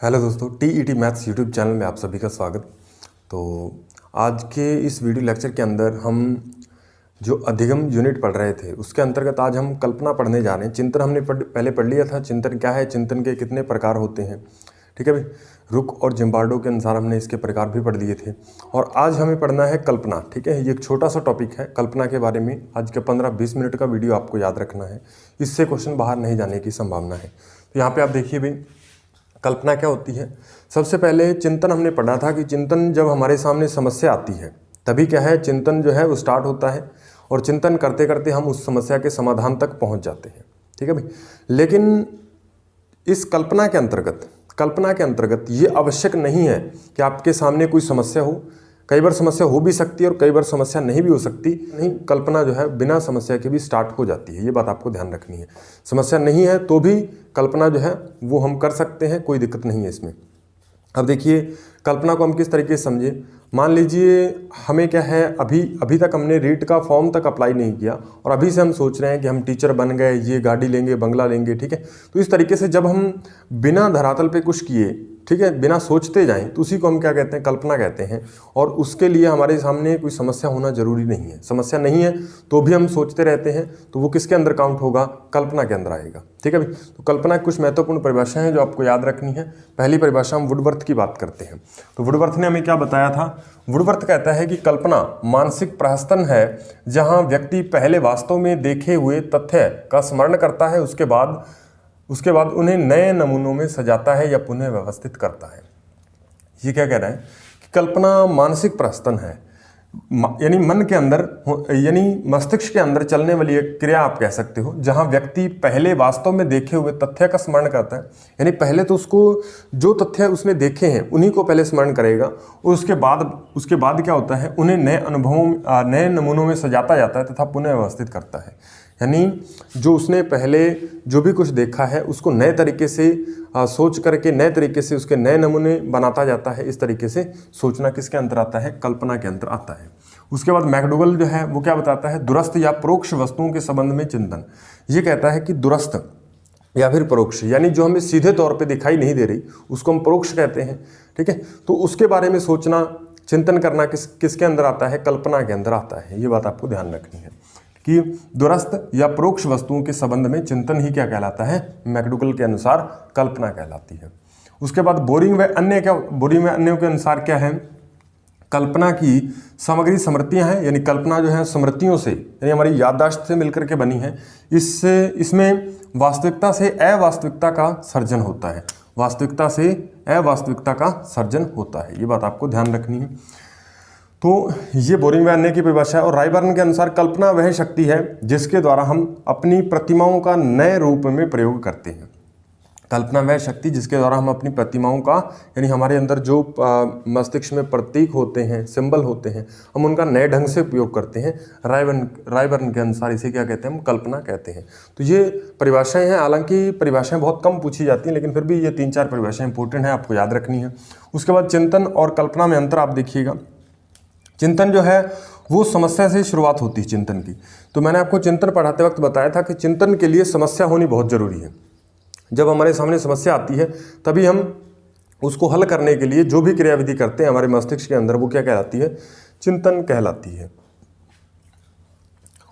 Hello दोस्तों, TET maths YouTube channel में आप सभी का स्वागत। तो आज के इस वीडियो लेक्चर के अंदर हम जो अधिगम यूनिट पढ़ रहे थे उसके अंतर्गत आज हम कल्पना पढ़ने जा रहे हैं। चिंतन हमने पहले पढ़ लिया था। चिंतन क्या है, चिंतन के कितने प्रकार होते हैं, ठीक है भाई। रुक और जिम्बार्डो के अनुसार हमने इसके प्रकार भी पढ़ लिए थे। और आज हमें पढ़ना है कल्पना, ठीक है। ये एक छोटा सा टॉपिक है कल्पना के बारे में। आज के 15-20 मिनट का वीडियो आपको याद रखना है, इससे क्वेश्चन बाहर नहीं जाने की संभावना है। तो यहाँ पे आप देखिए भाई, कल्पना क्या होती है। सबसे पहले चिंतन हमने पढ़ा था कि चिंतन जब हमारे सामने समस्या आती है तभी क्या है, चिंतन जो है वो स्टार्ट होता है और चिंतन करते करते हम उस समस्या के समाधान तक पहुंच जाते हैं, ठीक है भाई। लेकिन इस कल्पना के अंतर्गत ये आवश्यक नहीं है कि आपके सामने कोई समस्या हो। कई बार समस्या हो भी सकती है और कई बार समस्या नहीं भी हो सकती। नहीं, कल्पना जो है बिना समस्या के भी स्टार्ट हो जाती है, ये बात आपको ध्यान रखनी है। समस्या नहीं है तो भी कल्पना जो है वो हम कर सकते हैं, कोई दिक्कत नहीं है इसमें। अब देखिए कल्पना को हम किस तरीके से समझे। मान लीजिए हमें क्या है, अभी तक हमने रीट का फॉर्म तक अप्लाई नहीं किया और अभी से हम सोच रहे हैं कि हम टीचर बन गए, ये गाड़ी लेंगे, बंगला लेंगे, ठीक है। तो इस तरीके से जब हम बिना धरातल पे कुछ किए, ठीक है, बिना सोचते जाएं, तो उसी को हम क्या कहते हैं, कल्पना कहते हैं। और उसके लिए हमारे सामने कोई समस्या होना जरूरी नहीं है। समस्या नहीं है तो भी हम सोचते रहते हैं, तो वो किसके अंदर काउंट होगा, कल्पना के अंदर आएगा, ठीक है भाई। तो कल्पना की कुछ महत्वपूर्ण परिभाषाएं हैं जो आपको याद रखनी है। पहली परिभाषा हम वुडवर्थ की बात करते हैं। तो वुडवर्थ ने हमें क्या बताया था। वुडवर्थ कहता है कि कल्पना मानसिक प्रहसन है जहां व्यक्ति पहले वास्तव में देखे हुए तथ्य का स्मरण करता है, उसके बाद उन्हें नए नमूनों में सजाता है या पुनः व्यवस्थित करता है। ये क्या कह रहा है कि कल्पना मानसिक प्रहसन है, यानी मन के अंदर, यानी मस्तिष्क के अंदर चलने वाली एक क्रिया आप कह सकते हो, जहां व्यक्ति पहले वास्तव में देखे हुए तथ्य का स्मरण करता है। यानी पहले तो उसको जो तथ्य उसने देखे हैं उन्हीं को पहले स्मरण करेगा और उसके बाद क्या होता है, उन्हें नए अनुभवों, नए नमूनों में सजाता जाता है तथा पुनः व्यवस्थित करता है। यानी जो उसने पहले जो भी कुछ देखा है उसको नए तरीके से सोच करके नए तरीके से उसके नए नमूने बनाता जाता है। इस तरीके से सोचना किसके अंदर आता है, कल्पना के अंदर आता है। उसके बाद मैकडूगल जो है वो क्या बताता है, दूरस्थ या परोक्ष वस्तुओं के संबंध में चिंतन। ये कहता है कि दूरस्थ या फिर परोक्ष, यानी जो हमें सीधे तौर पे दिखाई नहीं दे रही उसको हम परोक्ष कहते हैं, ठीक है। तो उसके बारे में सोचना, चिंतन करना किसके अंदर आता है, कल्पना के अंदर आता है। ये बात आपको ध्यान रखनी है कि दूरस्थ या परोक्ष वस्तुओं के संबंध में चिंतन ही क्या कहलाता है, मैकडूगल के अनुसार कल्पना कहलाती है। उसके बाद बोरिंग व अन्यों के अनुसार क्या है, कल्पना की सामग्री स्मृतियां हैं। यानी कल्पना जो है स्मृतियों से, यानी हमारी याददाश्त से मिलकर के बनी है। इसमें वास्तविकता से अवास्तविकता का सर्जन होता है, वास्तविकता से अवास्तविकता का सर्जन होता है। ये बात आपको ध्यान रखनी है। तो ये बोरिंग व अन्य की परिभाषा है। और रायबर्न के अनुसार कल्पना वह शक्ति है जिसके द्वारा हम अपनी प्रतिमाओं का नए रूप में प्रयोग करते हैं। कल्पना वह शक्ति जिसके द्वारा हम अपनी प्रतिमाओं का, यानी हमारे अंदर जो मस्तिष्क में प्रतीक होते हैं, सिंबल होते हैं, हम उनका नए ढंग से उपयोग करते हैं। रायबर्न के अनुसार इसे क्या कहते हैं, हम कल्पना कहते हैं। तो ये परिभाषाएं हैं। हालांकि परिभाषाएं बहुत कम पूछी जाती हैं, लेकिन फिर भी ये 3-4 परिभाषाएं इंपॉर्टेंट हैं, आपको याद रखनी है। उसके बाद चिंतन और कल्पना में अंतर आप देखिएगा। चिंतन जो है वो समस्या से शुरुआत होती है चिंतन की। तो मैंने आपको चिंतन पढ़ाते वक्त बताया था कि चिंतन के लिए समस्या होनी बहुत जरूरी है। जब हमारे सामने समस्या आती है तभी हम उसको हल करने के लिए जो भी क्रियाविधि करते हैं हमारे मस्तिष्क के अंदर, वो क्या कहलाती है, चिंतन कहलाती है।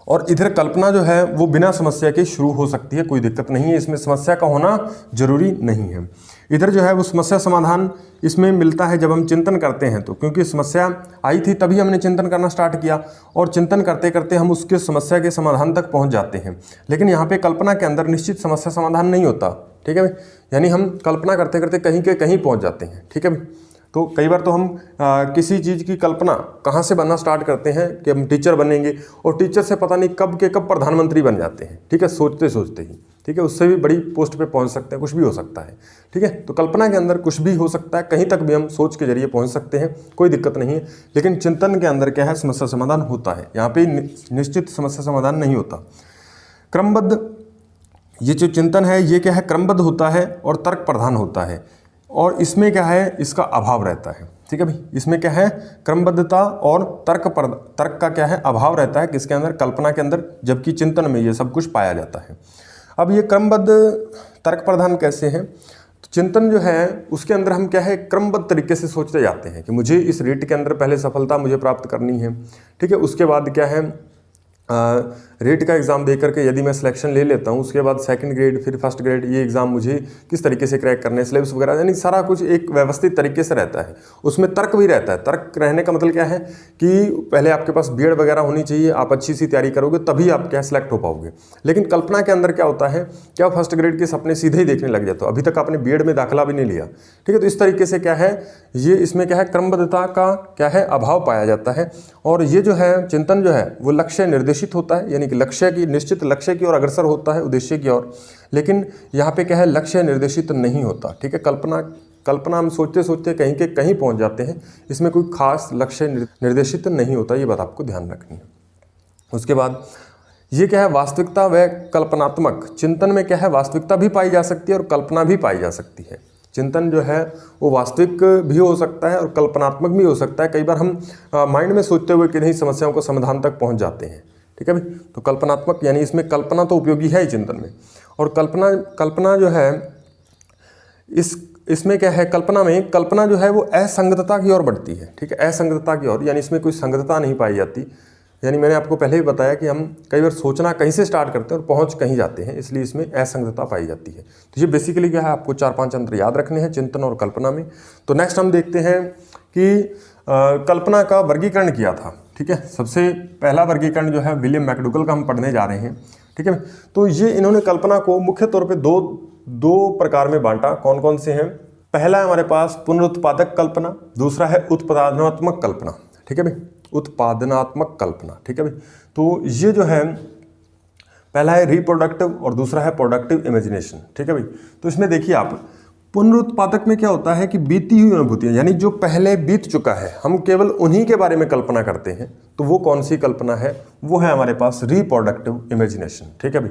और इधर कल्पना जो है वो बिना समस्या के शुरू हो सकती है, कोई दिक्कत नहीं है, इसमें समस्या का होना जरूरी नहीं है। इधर जो है वो समस्या समाधान इसमें मिलता है जब हम चिंतन करते हैं। तो क्योंकि समस्या आई थी तभी हमने चिंतन करना स्टार्ट किया और चिंतन करते करते हम उसके समस्या के समाधान तक पहुंच जाते हैं। लेकिन यहाँ पे कल्पना के अंदर निश्चित समस्या समाधान नहीं होता, ठीक है भाई। यानी हम कल्पना करते करते कहीं के कहीं पहुँच जाते हैं, ठीक है भाई। तो कई बार तो हम किसी चीज़ की कल्पना कहाँ से बनना स्टार्ट करते हैं कि हम टीचर बनेंगे, और टीचर से पता नहीं कब के कब प्रधानमंत्री बन जाते हैं, ठीक है, सोचते सोचते ही, ठीक है। उससे भी बड़ी पोस्ट पे पहुंच सकते हैं, कुछ भी हो सकता है, ठीक है। तो कल्पना के अंदर कुछ भी हो सकता है, कहीं तक भी हम सोच के जरिए पहुंच सकते हैं, कोई दिक्कत नहीं है। लेकिन चिंतन के अंदर क्या है, समस्या समाधान होता है। यहाँ पे निश्चित समस्या समाधान नहीं होता। क्रमबद्ध, ये जो चिंतन है ये क्या है, क्रमबद्ध होता है और तर्क प्रधान होता है। और इसमें क्या है, इसका अभाव रहता है, ठीक है भाई। इसमें क्या है, क्रमबद्धता और तर्क का क्या है, अभाव रहता है किसके अंदर, कल्पना के अंदर, जबकि चिंतन में ये सब कुछ पाया जाता है। अब ये क्रमबद्ध तर्क प्रधान कैसे है, चिंतन जो है उसके अंदर हम क्या है क्रमबद्ध तरीके से सोचते जाते हैं कि मुझे इस रीट के अंदर पहले सफलता मुझे प्राप्त करनी है, ठीक है। उसके बाद क्या है रेट का एग्ज़ाम दे करके यदि मैं सिलेक्शन ले लेता हूँ, उसके बाद सेकंड ग्रेड फिर फर्स्ट ग्रेड, ये एग्ज़ाम मुझे किस तरीके से क्रैक करने, सिलेबस वगैरह, यानी सारा कुछ एक व्यवस्थित तरीके से रहता है। उसमें तर्क भी रहता है। तर्क रहने का मतलब क्या है कि पहले आपके पास बीएड वगैरह होनी चाहिए, आप अच्छी सी तैयारी करोगे तभी आप क्या सिलेक्ट हो पाओगे। लेकिन कल्पना के अंदर क्या होता है, क्या फर्स्ट ग्रेड के सपने सीधे ही देखने लग जाते हो, अभी तक आपने बीएड में दाखिला भी नहीं लिया, ठीक है। तो इस तरीके से क्या है, ये इसमें क्या है क्रमबद्धता का क्या है अभाव पाया जाता है। और ये जो है चिंतन जो है वो लक्ष्य निर्देशित होता है, यानी कि लक्ष्य की निश्चित लक्ष्य की ओर अग्रसर होता है, उद्देश्य की ओर। लेकिन यहाँ पे क्या है लक्ष्य निर्देशित नहीं होता, ठीक है। कल्पना हम सोचते सोचते कहीं के कहीं पहुँच जाते हैं, इसमें कोई खास लक्ष्य निर्देशित नहीं होता, ये बात आपको ध्यान रखनी है। उसके बाद ये क्या है वास्तविकता व कल्पनात्मक। चिंतन में क्या है वास्तविकता भी पाई जा सकती है और कल्पना भी पाई जा सकती है। चिंतन जो है वो वास्तविक भी हो सकता है और कल्पनात्मक भी हो सकता है। कई बार हम माइंड में सोचते हुए किन्हीं समस्याओं को समाधान तक पहुंच जाते हैं, ठीक है भाई। तो कल्पनात्मक यानी इसमें कल्पना तो उपयोगी है ही चिंतन में। और कल्पना जो है इसमें क्या है कल्पना जो है वो असंगतता की ओर बढ़ती है, ठीक है। असंगतता की ओर, यानी इसमें कोई संगतता नहीं पाई जाती। यानी मैंने आपको पहले ही बताया कि हम कई बार सोचना कहीं से स्टार्ट करते हैं और पहुंच कहीं जाते हैं, इसलिए इसमें असंगतता पाई जाती है। तो ये बेसिकली क्या है आपको 4-5 अंतर याद रखने हैं चिंतन और कल्पना में। तो नेक्स्ट हम देखते हैं कि कल्पना का वर्गीकरण किया था, ठीक है। सबसे पहला वर्गीकरण जो है विलियम मैकडूगल का हम पढ़ने जा रहे हैं, ठीक है। तो ये इन्होंने कल्पना को मुख्य तौर पर दो प्रकार में बांटा। कौन कौन से हैं? पहला है हमारे पास पुनरुत्पादक कल्पना, दूसरा है उत्पादनात्मक कल्पना, ठीक है भाई, उत्पादनात्मक कल्पना, ठीक है भाई। तो ये जो है पहला है रिप्रोडक्टिव और दूसरा है प्रोडक्टिव इमेजिनेशन, ठीक है भाई। तो इसमें देखिए आप पुनरुत्पादक में क्या होता है कि बीती हुई अनुभूतियां, यानी जो पहले बीत चुका है हम केवल उन्हीं के बारे में कल्पना करते हैं। तो वो कौन सी कल्पना है? वो है हमारे पास रिप्रोडक्टिव इमेजिनेशन, ठीक है भाई।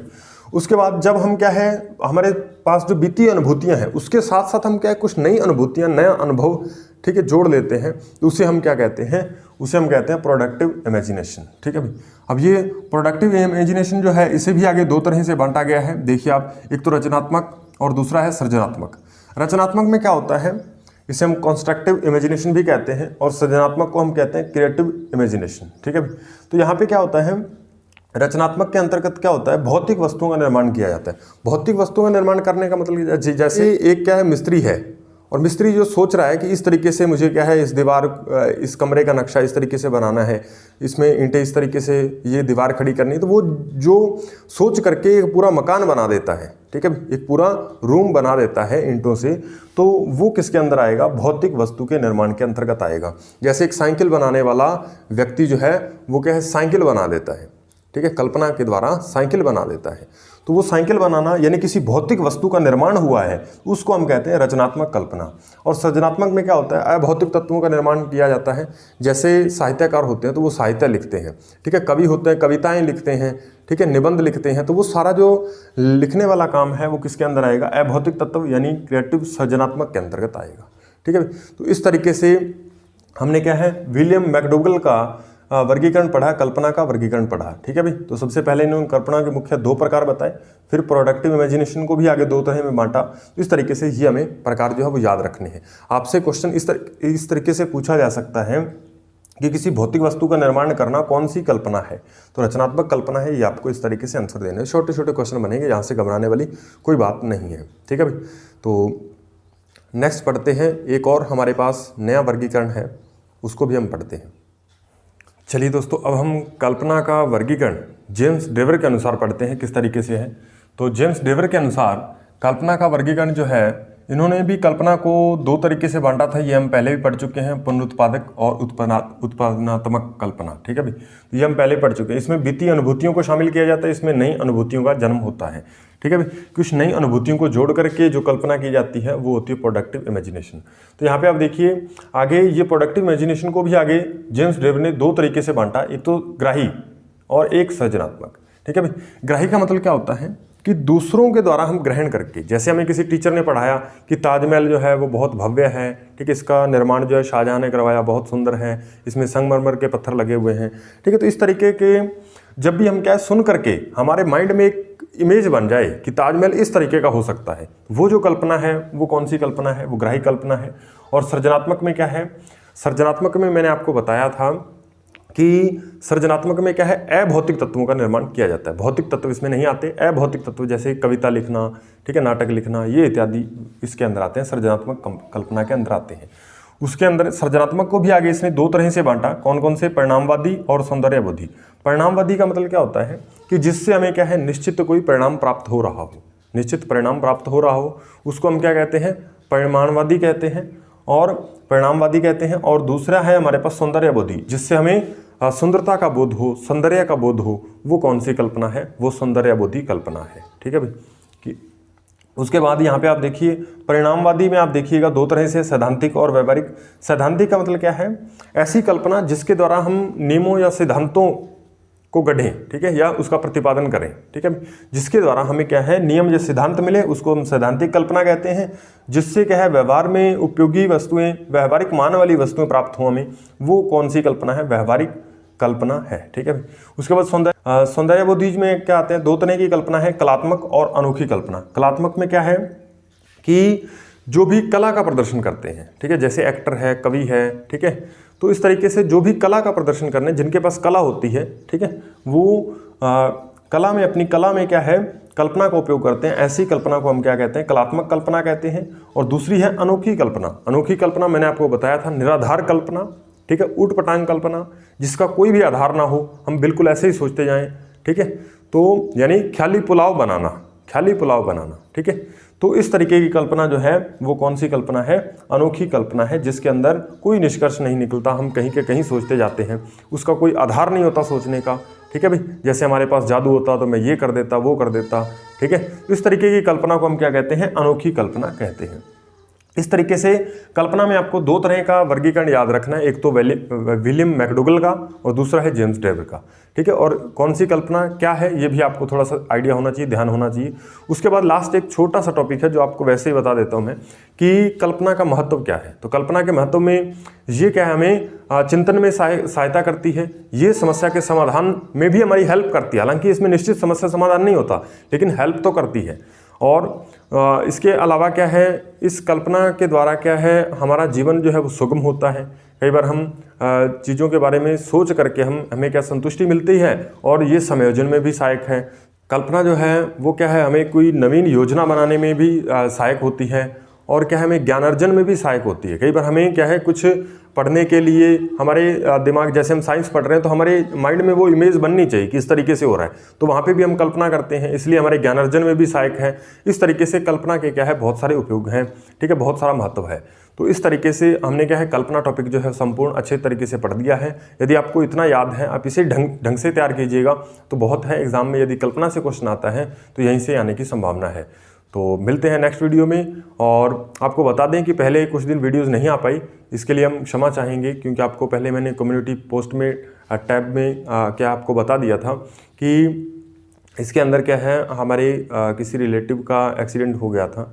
उसके बाद जब हम क्या है हमारे पास जो बीती अनुभूतियां हैं उसके साथ साथ हम क्या है कुछ नई अनुभूतियां, नया अनुभव, ठीक है, जोड़ लेते हैं, तो उसे हम क्या कहते हैं? उसे हम कहते हैं प्रोडक्टिव इमेजिनेशन, ठीक है भाई। अब ये प्रोडक्टिव इमेजिनेशन जो है इसे भी आगे दो तरह से बांटा गया है। देखिए आप, एक तो रचनात्मक और दूसरा है सृजनात्मक। रचनात्मक में क्या होता है, इसे हम कंस्ट्रक्टिव इमेजिनेशन भी कहते हैं और सृजनात्मक को हम कहते हैं क्रिएटिव इमेजिनेशन, ठीक है भाई। तो यहाँ पे क्या होता है, रचनात्मक के अंतर्गत क्या होता है, भौतिक वस्तुओं का निर्माण किया जाता है। भौतिक वस्तुओं का निर्माण करने का मतलब जैसे एक क्या है मिस्त्री है, और मिस्त्री जो सोच रहा है कि इस तरीके से मुझे क्या है इस दीवार, इस कमरे का नक्शा इस तरीके से बनाना है, इसमें ईंटें इस तरीके से ये दीवार खड़ी करनी है, तो वो जो सोच करके एक पूरा मकान बना देता है, ठीक है, एक पूरा रूम बना देता है ईंटों से, तो वो किसके अंदर आएगा? भौतिक वस्तु के निर्माण के अंतर्गत आएगा। जैसे एक साइकिल बनाने वाला व्यक्ति जो है वो क्या है साइकिल बना देता है, ठीक है, कल्पना के द्वारा साइकिल बना देता है। तो वो साइकिल बनाना यानी किसी भौतिक वस्तु का निर्माण हुआ है, उसको हम कहते हैं रचनात्मक कल्पना। और सृजनात्मक में क्या होता है, अभौतिक तत्वों का निर्माण किया जाता है। जैसे साहित्यकार होते हैं तो वो साहित्य लिखते हैं, ठीक है, कवि होते हैं कविताएं लिखते हैं, ठीक है, निबंध लिखते हैं। तो वो सारा जो लिखने वाला काम है वो किसके अंदर आएगा? अभौतिक तत्व यानी क्रिएटिव सृजनात्मक के अंतर्गत आएगा, ठीक है। तो इस तरीके से हमने क्या है विलियम मैकडूगल का वर्गीकरण पढ़ा, कल्पना का वर्गीकरण पढ़ा, ठीक है भाई। तो सबसे पहले इन्होंने कल्पना के मुख्य 2 प्रकार बताए, फिर प्रोडक्टिव इमेजिनेशन को भी आगे 2 तरह में बांटा। इस तरीके से ये हमें प्रकार जो है वो याद रखने हैं। आपसे क्वेश्चन इस तरीके से पूछा जा सकता है कि किसी भौतिक वस्तु का निर्माण करना कौन सी कल्पना है? तो रचनात्मक कल्पना है, ये आपको इस तरीके से आंसर देने हैं। छोटे छोटे क्वेश्चन बनेंगे, यहाँ से घबराने वाली कोई बात नहीं है, ठीक है भाई। तो नेक्स्ट पढ़ते हैं, एक और हमारे पास नया वर्गीकरण है, उसको भी हम पढ़ते हैं। चलिए दोस्तों, अब हम कल्पना का वर्गीकरण जेम्स डेवर के अनुसार पढ़ते हैं किस तरीके से है। तो जेम्स डेवर के अनुसार कल्पना का वर्गीकरण जो है, इन्होंने भी कल्पना को 2 तरीके से बांटा था, ये हम पहले भी पढ़ चुके हैं, पुनरुत्पादक और उत्पादनात्मक कल्पना, ठीक है भाई। तो ये हम पहले पढ़ चुके हैं। इसमें बीती अनुभूतियों को शामिल किया जाता है, इसमें नई अनुभूतियों का जन्म होता है, ठीक है भाई। कुछ नई अनुभूतियों को जोड़ करके जो कल्पना की जाती है वो होती है प्रोडक्टिव इमेजिनेशन। तो यहाँ पे आप देखिए आगे, ये प्रोडक्टिव इमेजिनेशन को भी आगे जेम्स डेवर ने 2 तरीके से बांटा, एक तो ग्राही और एक सृजनात्मक, ठीक है भाई। ग्राही का मतलब क्या होता है कि दूसरों के द्वारा हम ग्रहण करके, जैसे हमें किसी टीचर ने पढ़ाया कि ताजमहल जो है वो बहुत भव्य है, ठीक है, इसका निर्माण जो है शाहजहां ने करवाया, बहुत सुंदर है, इसमें संगमरमर के पत्थर लगे हुए हैं, ठीक है। तो इस तरीके के जब भी हम क्या सुन करके हमारे माइंड में इमेज बन जाए कि ताजमहल इस तरीके का हो सकता है, वो जो कल्पना है वो कौन सी कल्पना है, वो ग्राही कल्पना है। और सृजनात्मक में क्या है, सृजनात्मक में मैंने आपको बताया था कि सृजनात्मक में क्या है, अभौतिक तत्वों का निर्माण किया जाता है। भौतिक तत्व इसमें नहीं आते, अभौतिक तत्व जैसे कविता लिखना, ठीक है, नाटक लिखना, ये इत्यादि इसके अंदर आते हैं, सृजनात्मक कल्पना के अंदर आते हैं। उसके अंदर सृजनात्मक को भी आगे इसने दो तरह से बांटा, कौन कौन से, परिणामवादी और सौंदर्यबोधी। परिणामवादी का मतलब क्या होता है कि जिससे हमें क्या है, निश्चित कोई परिणाम प्राप्त हो रहा हो, निश्चित परिणाम प्राप्त हो रहा हो, उसको हम क्या कहते हैं, परिमाणवादी कहते हैं और परिणामवादी कहते हैं। और दूसरा है हमारे पास सौंदर्यबोधी, जिससे हमें सुंदरता का बोध हो, सौंदर्य का बोध हो, वो कौन सी कल्पना है, वो सौंदर्यबोधी कल्पना है। ठीक है भाई। कि उसके बाद यहाँ पे आप देखिए परिणामवादी में आप देखिएगा दो तरह से, सैद्धांतिक और व्यवहारिक। सैद्धांतिक का मतलब क्या है, ऐसी कल्पना जिसके द्वारा हम नियमों या सिद्धांतों को गढ़ें, ठीक है, या उसका प्रतिपादन करें, ठीक है, जिसके द्वारा हमें क्या है, नियम या सिद्धांत मिले, उसको हम सैद्धांतिक कल्पना कहते हैं। जिससे क्या है, व्यवहार में उपयोगी वस्तुएं, व्यवहारिक मान वाली वस्तुएं प्राप्त हो हमें, वो कौन सी कल्पना है, व्यवहारिक कल्पना है। ठीक है। उसके बाद सौंदर्यबोधी में क्या आते हैं, दो तरह की कल्पना है, कलात्मक और अनोखी कल्पना। कलात्मक में क्या है कि जो भी कला का प्रदर्शन करते हैं, ठीक है, जैसे एक्टर है, कवि है, ठीक है, तो इस तरीके से जो भी कला का प्रदर्शन करने, जिनके पास कला होती है, ठीक है, वो कला में, अपनी कला में क्या है, कल्पना का उपयोग करते हैं। ऐसी कल्पना को हम क्या कहते हैं, कलात्मक कल्पना कहते हैं। और दूसरी है अनोखी कल्पना। अनोखी कल्पना मैंने आपको बताया था, निराधार कल्पना, ठीक है, ऊटपटांग कल्पना, जिसका कोई भी आधार ना हो, हम बिल्कुल ऐसे ही सोचते जाएं, ठीक है, तो यानी ख्याली पुलाव बनाना, ख्याली पुलाव बनाना, ठीक है। तो इस तरीके की कल्पना जो है वो कौन सी कल्पना है, अनोखी कल्पना है, जिसके अंदर कोई निष्कर्ष नहीं निकलता, हम कहीं के कहीं सोचते जाते हैं, उसका कोई आधार नहीं होता सोचने का। ठीक है भाई, जैसे हमारे पास जादू होता तो मैं ये कर देता, वो कर देता, ठीक है। इस तरीके की कल्पना को हम क्या कहते हैं, अनोखी कल्पना कहते हैं। इस तरीके से कल्पना में आपको दो तरह का वर्गीकरण याद रखना है, एक तो विलियम मैकडोगल का और दूसरा है जेम्स ड्रेवर का, ठीक है। और कौन सी कल्पना क्या है ये भी आपको थोड़ा सा आइडिया होना चाहिए, ध्यान होना चाहिए। उसके बाद लास्ट एक छोटा सा टॉपिक है जो आपको वैसे ही बता देता हूं मैं कि कल्पना का महत्व क्या है। तो कल्पना के महत्व में ये क्या है, हमें चिंतन में सहायता करती है, ये समस्या के समाधान में भी हमारी हेल्प करती है। हालांकि इसमें निश्चित समस्या समाधान नहीं होता, लेकिन हेल्प तो करती है। और इसके अलावा क्या है, इस कल्पना के द्वारा क्या है, हमारा जीवन जो है वो सुगम होता है। कई बार हम चीज़ों के बारे में सोच करके हमें क्या संतुष्टि मिलती है, और ये समायोजन में भी सहायक है। कल्पना जो है वो क्या है, हमें कोई नवीन योजना बनाने में भी सहायक होती है, और क्या है, हमें ज्ञानार्जन में भी सहायक होती है। कई बार हमें क्या है, कुछ पढ़ने के लिए हमारे दिमाग, जैसे हम साइंस पढ़ रहे हैं तो हमारे माइंड में वो इमेज बननी चाहिए कि इस तरीके से हो रहा है, तो वहाँ पे भी हम कल्पना करते हैं, इसलिए हमारे ज्ञानार्जन में भी सहायक है। इस तरीके से कल्पना के क्या है, बहुत सारे उपयोग हैं, ठीक है, बहुत सारा महत्व है। तो इस तरीके से हमने क्या है, कल्पना टॉपिक जो है संपूर्ण अच्छे तरीके से पढ़ दिया है। यदि आपको इतना याद है, आप इसे ढंग से तैयार कीजिएगा तो बहुत है। एग्जाम में यदि कल्पना से क्वेश्चन आता है तो यहीं से आने की संभावना है। तो मिलते हैं नेक्स्ट वीडियो में। और आपको बता दें कि पहले कुछ दिन वीडियोस नहीं आ पाई, इसके लिए हम क्षमा चाहेंगे, क्योंकि आपको पहले मैंने कम्युनिटी पोस्ट में टैब में क्या आपको बता दिया था कि इसके अंदर क्या है, हमारे किसी रिलेटिव का एक्सीडेंट हो गया था,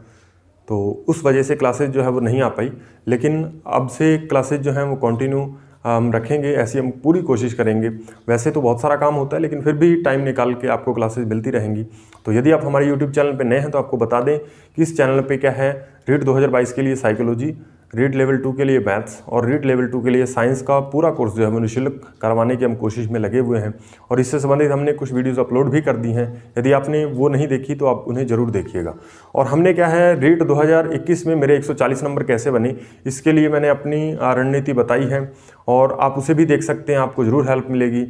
तो उस वजह से क्लासेज जो है वो नहीं आ पाई। लेकिन अब से क्लासेज जो हैं वो कंटिन्यू हम रखेंगे, ऐसी हम पूरी कोशिश करेंगे। वैसे तो बहुत सारा काम होता है, लेकिन फिर भी टाइम निकाल के आपको क्लासेस मिलती रहेंगी। तो यदि आप हमारे यूट्यूब चैनल पे नए हैं तो आपको बता दें कि इस चैनल पे क्या है, रीट 2022 के लिए साइकोलॉजी, रीट लेवल 2 के लिए मैथ्स और रीट लेवल 2 के लिए साइंस का पूरा कोर्स जो है वो निःशुल्क करवाने की हम कोशिश में लगे हुए हैं। और इससे संबंधित हमने कुछ वीडियोस अपलोड भी कर दी हैं, यदि आपने वो नहीं देखी तो आप उन्हें ज़रूर देखिएगा। और हमने क्या है, रीट 2021 में मेरे 140 नंबर कैसे बने, इसके लिए मैंने अपनी रणनीति बताई है, और आप उसे भी देख सकते हैं, आपको ज़रूर हेल्प मिलेगी।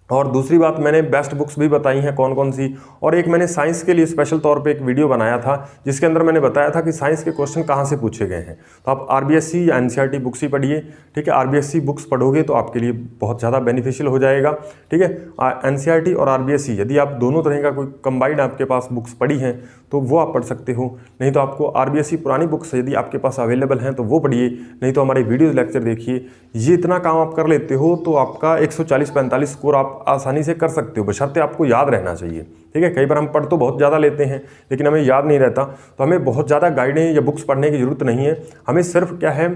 और दूसरी बात, मैंने बेस्ट बुक्स भी बताई हैं कौन कौन सी, और एक मैंने साइंस के लिए स्पेशल तौर पे एक वीडियो बनाया था जिसके अंदर मैंने बताया था कि साइंस के क्वेश्चन कहाँ से पूछे गए हैं। तो आप आरबीएससी या एनसीईआरटी बुक्स ही पढ़िए, ठीक है। आरबीएससी बुक्स पढ़ोगे तो आपके लिए बहुत ज़्यादा बेनिफिशियल हो जाएगा, ठीक है। एनसीईआरटी और आरबीएससी, यदि आप दोनों तरह का कोई कंबाइंड आपके पास बुक्स पढ़ी हैं तो वो आप पढ़ सकते हो। नहीं तो आपको आरबीएससी पुरानी बुक्स यदि आपके पास अवेलेबल हैं तो वो पढ़िए, नहीं तो हमारे वीडियोज़ लेक्चर देखिए। ये इतना काम आप कर लेते हो तो आपका 140-45 स्कोर आप आसानी से कर सकते हो, बशर्ते आपको याद रहना चाहिए, ठीक है। कई बार हम पढ़ तो बहुत ज़्यादा लेते हैं लेकिन हमें याद नहीं रहता, तो हमें बहुत ज़्यादा गाइडें या बुक्स पढ़ने की ज़रूरत नहीं है। हमें सिर्फ क्या है,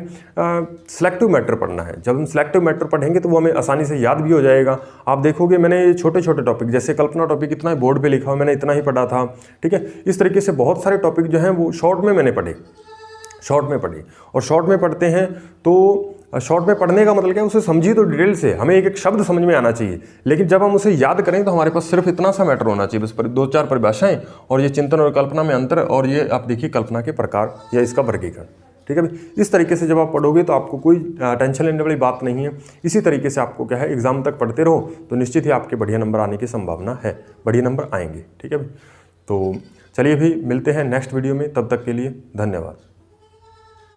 सिलेक्टिव मैटर पढ़ना है। जब हम सिलेक्टिव मैटर पढ़ेंगे तो वो हमें आसानी से याद भी हो जाएगा। आप देखोगे मैंने छोटे छोटे टॉपिक, जैसे कल्पना टॉपिक इतना बोर्ड पर लिखा हुआ, मैंने इतना ही पढ़ा था, ठीक है। इस तरीके से बहुत सारे टॉपिक जो हैं वो शॉर्ट में मैंने पढ़े, शॉर्ट में पढ़ी। और शॉर्ट में पढ़ते हैं तो शॉर्ट में पढ़ने का मतलब क्या है, उसे समझिए तो डिटेल से, हमें एक एक शब्द समझ में आना चाहिए। लेकिन जब हम उसे याद करें तो हमारे पास सिर्फ इतना सा मैटर होना चाहिए, बस 2-4 परिभाषाएं और ये चिंतन और कल्पना में अंतर, और ये आप देखिए कल्पना के प्रकार या इसका वर्गीकरण, ठीक है भाई। इस तरीके से जब आप पढ़ोगे तो आपको कोई टेंशन लेने वाली बात नहीं है। इसी तरीके से आपको क्या है, एग्जाम तक पढ़ते रहो तो निश्चित ही आपके बढ़िया नंबर आने की संभावना है, बढ़िया नंबर आएंगे, ठीक है भाई। तो चलिए भी मिलते हैं नेक्स्ट वीडियो में, तब तक के लिए धन्यवाद।